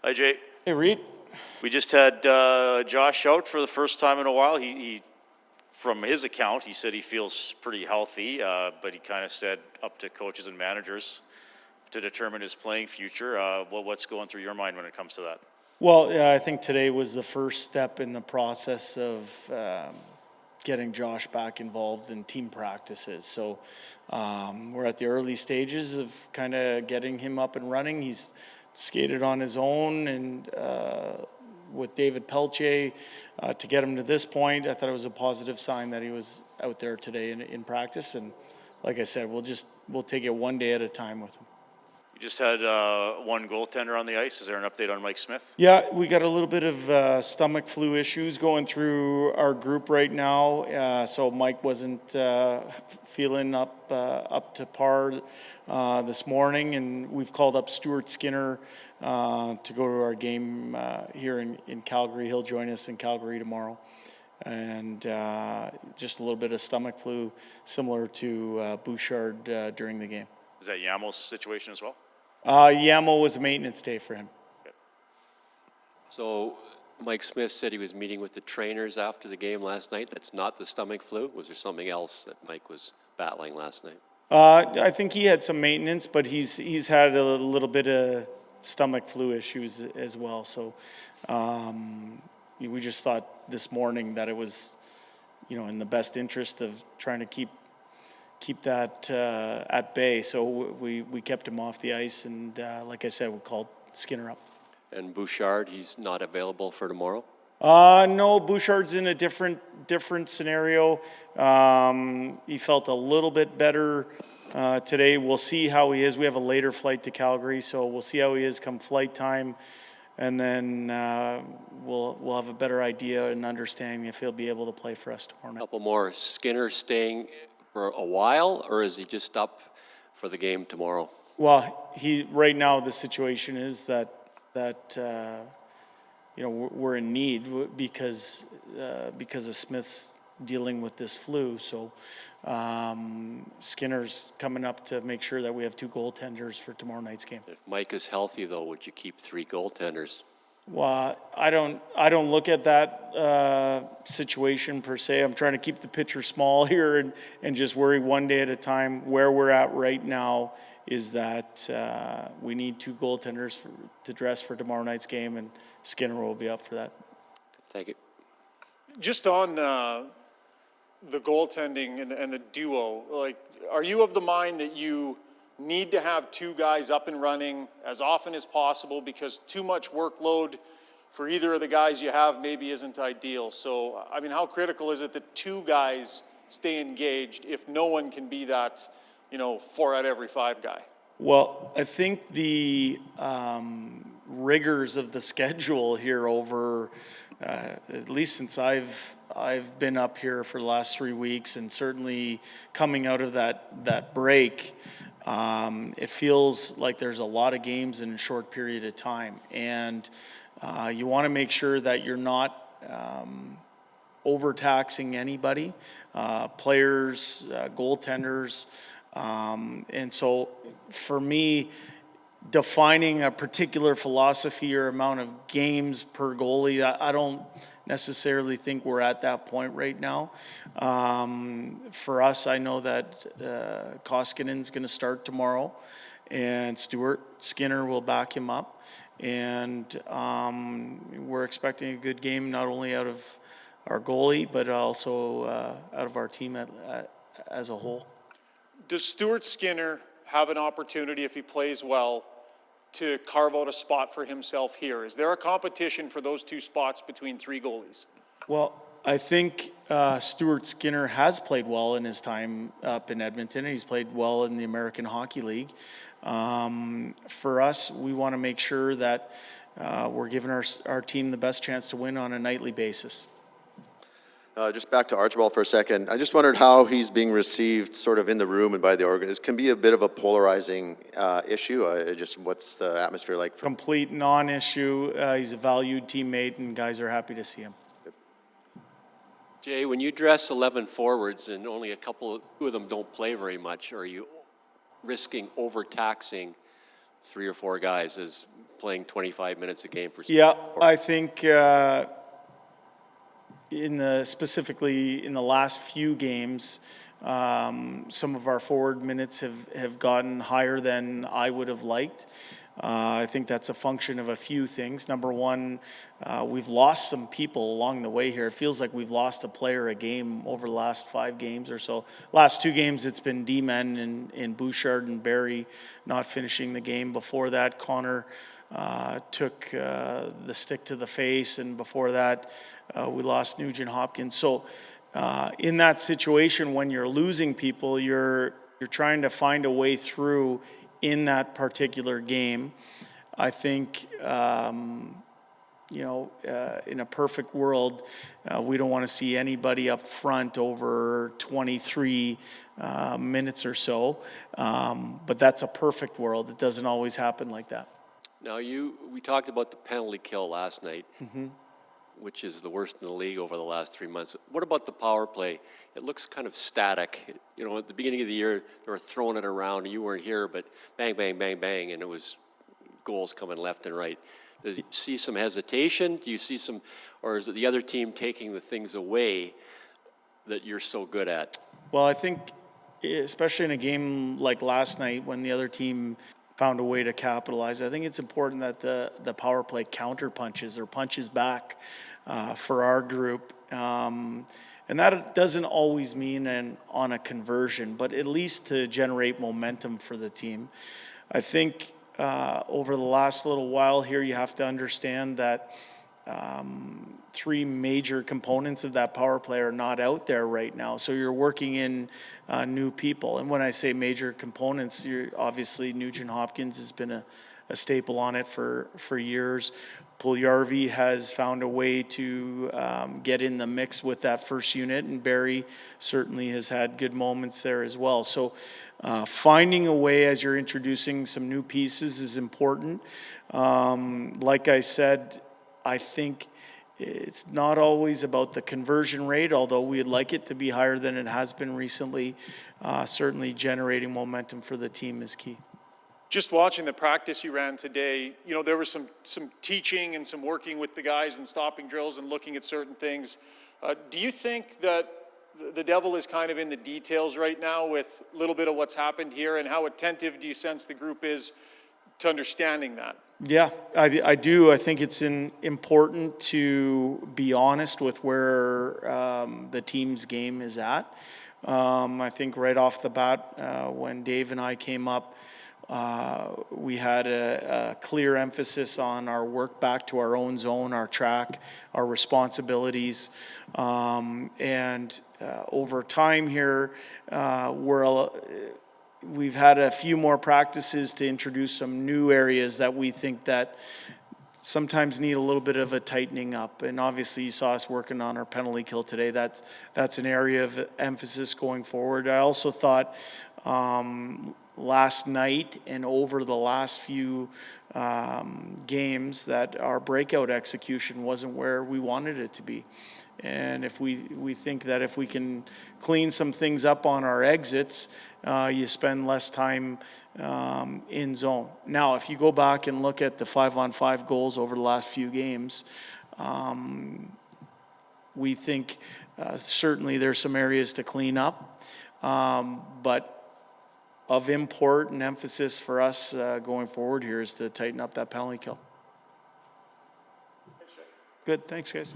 Hi, Jay. Hey, Reed. We just had Josh out for the first time in a while. He, from his account, he said he feels pretty healthy, but he kind of said up to coaches and managers to determine his playing future. What's going through your mind when it comes to that? Well, yeah, I think today was the first step in the process of getting Josh back involved in team practices. So we're at the early stages of kind of getting him up and running. He's skated on his own and with David Pelche to get him to this point. I thought it was a positive sign that he was out there today in practice. And like I said, we'll take it one day at a time with him. You just had one goaltender on the ice. Is there an update on Mike Smith? Yeah, we got a little bit of stomach flu issues going through our group right now. So Mike wasn't feeling up to par this morning, and we've called up Stuart Skinner to go to our game here in Calgary. He'll join us in Calgary tomorrow. And just a little bit of stomach flu, similar to Bouchard during the game. Is that Yamel's situation as well? Yamel was a maintenance day for him. Okay. So Mike Smith said he was meeting with the trainers after the game last night. That's not the stomach flu. Was there something else that Mike was battling last night? I think he had some maintenance, but he's had a little bit of stomach flu issues as well. So we just thought this morning that it was, in the best interest of trying to keep that at bay. So we kept him off the ice, and like I said, we called Skinner up. And Bouchard, he's not available for tomorrow? No, Bouchard's in a different scenario. He felt a little bit better today. We'll see how he is. We have a later flight to Calgary, so we'll see how he is come flight time, and then we'll have a better idea and understanding if he'll be able to play for us tomorrow night. A couple more. Skinner staying for a while, or is he just up for the game tomorrow? Well, right now the situation is that we're in need because of Smith's dealing with this flu. So Skinner's coming up to make sure that we have two goaltenders for tomorrow night's game. If Mike is healthy, though, would you keep three goaltenders? Well, I don't look at that situation per se. I'm trying to keep the picture small here and just worry one day at a time. Where we're at right now is that we need two goaltenders to dress for tomorrow night's game, and Skinner will be up for that. Thank you. Just on the goaltending and the duo, are you of the mind that you need to have two guys up and running as often as possible, because too much workload for either of the guys you have maybe isn't ideal? So, how critical is it that two guys stay engaged if no one can be that, 4 out of every 5 guy? Well, I think the rigors of the schedule here over, at least since I've been up here for the last 3 weeks, and certainly coming out of that break, it feels like there's a lot of games in a short period of time, and you want to make sure that you're not overtaxing anybody, players, goaltenders, and so for me, defining a particular philosophy or amount of games per goalie, I don't necessarily think we're at that point right now. For us, I know that Koskinen's going to start tomorrow, and Stuart Skinner will back him up, and we're expecting a good game not only out of our goalie but also out of our team as a whole. Does Stuart Skinner have an opportunity, if he plays well, to carve out a spot for himself here? Is there a competition for those two spots between 3 goalies? Well, I think Stuart Skinner has played well in his time up in Edmonton, and he's played well in the American Hockey League. For us, we want to make sure that we're giving our team the best chance to win on a nightly basis. Just back to Archibald for a second. I just wondered how he's being received sort of in the room and by the organizers. Can be a bit of a polarizing issue. Just what's the atmosphere like? Complete non-issue. He's a valued teammate, and guys are happy to see him. Jay, when you dress 11 forwards and only a couple of them don't play very much, are you risking overtaxing 3 or 4 guys? As playing 25 minutes a game for. Yeah, I think specifically in the last few games, some of our forward minutes have gotten higher than I would have liked. I think that's a function of a few things. Number one, we've lost some people along the way here. It feels like we've lost a player a game over the last 5 games or so. Last 2 games, it's been D-men in Bouchard and Barry not finishing the game. Before that, Connor took the stick to the face, and before that, we lost Nugent Hopkins. So in that situation, when you're losing people, you're trying to find a way through in that particular game. I think, in a perfect world, we don't want to see anybody up front over 23 minutes or so. But that's a perfect world. It doesn't always happen like that. Now, we talked about the penalty kill last night, which is the worst in the league over the last 3 months. What about the power play? It looks kind of static. You know, at the beginning of the year, they were throwing it around, and you weren't here, but bang, bang, bang, bang, and it was goals coming left and right. Do you see some hesitation? Do you see some, or is it the other team taking the things away that you're so good at? Well, I think, especially in a game like last night when the other team found a way to capitalize, I think it's important that the power play counter punches or punches back for our group. And that doesn't always mean on a conversion, but at least to generate momentum for the team. I think over the last little while here, you have to understand that 3 major components of that power play are not out there right now. So you're working in new people. And when I say major components, obviously Nugent Hopkins has been a staple on it for years. Puljujarvi has found a way to get in the mix with that first unit, and Barry certainly has had good moments there as well. So finding a way as you're introducing some new pieces is important. Like I said, I think it's not always about the conversion rate, although we'd like it to be higher than it has been recently. Certainly generating momentum for the team is key. Just watching the practice you ran today, you know, there was some teaching and some working with the guys and stopping drills and looking at certain things. Do you think that the devil is kind of in the details right now with a little bit of what's happened here, and how attentive do you sense the group is to understanding that? Yeah, I do. I think it's important to be honest with where the team's game is at. I think right off the bat, when Dave and I came up, we had a clear emphasis on our work back to our own zone, our track, our responsibilities. And over time here, we've had a few more practices to introduce some new areas that we think that sometimes need a little bit of a tightening up. And obviously you saw us working on our penalty kill today. That's an area of emphasis going forward. I also thought last night and over the last few games that our breakout execution wasn't where we wanted it to be. And if we think that if we can clean some things up on our exits, you spend less time in zone. Now, if you go back and look at the 5-on-5 goals over the last few games, we think certainly there's some areas to clean up, but of import and emphasis for us going forward here is to tighten up that penalty kill. Good, thanks guys.